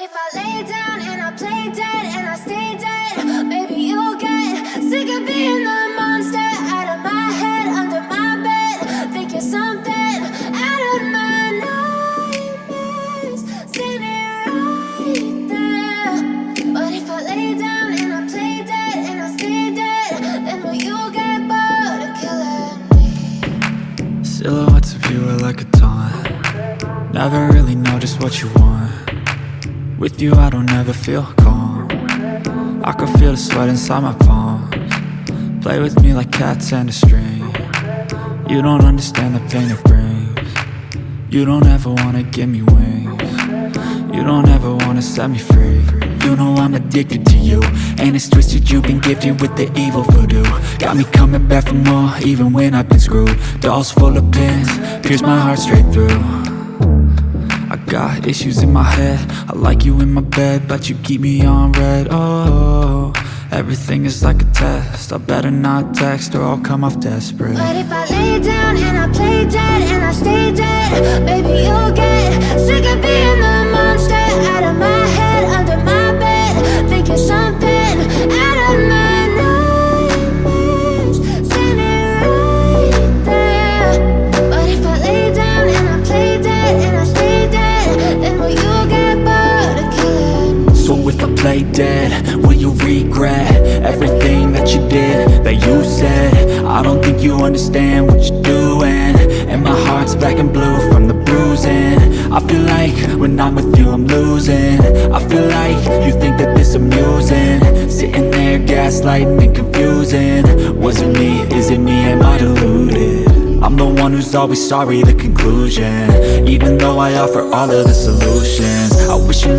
if I lay down and I play dead and I stay dead, maybe you'll get sick of being the monster out of my head, under my bed. Think you're something out of my nightmares, standing right there. But if I lay down and I play dead and I stay dead, then will you get bored of killing me? Silhouettes of you are like a taunt. Never really know just what you want. With you I don't ever feel calm. I can feel the sweat inside my palms. Play with me like cats and a string. You don't understand the pain it brings. You don't ever wanna give me wings. You don't ever wanna set me free. You know I'm addicted to you, and it's twisted, you've been gifted with the evil voodoo. Got me coming back for more, even when I've been screwed. Dolls full of pins, pierce my heart straight through. I got issues in my head, I like you in my bed, but you keep me on red. Oh, everything is like a test, I better not text or I'll come off desperate. But if I lay down and I play dead and I stay dead, baby you'll get sick of being the monster out of my head, under my bed. Think you're something out of my nightmares, standing right there. But if I lay down and I play dead and I stay dead, then will you get bored of killing me? So if I play dead, will you regret everything that you did, that you said? I don't think you understand what you're doing, and my heart's black and blue from the bruising. I feel like when I'm with you I'm losing. I feel like you think that this amusing, sitting there gaslighting and confusing. Was it me? Is it me? Am I deluded? I'm the one who's always sorry, the conclusion, even though I offer all of the solutions. I wish you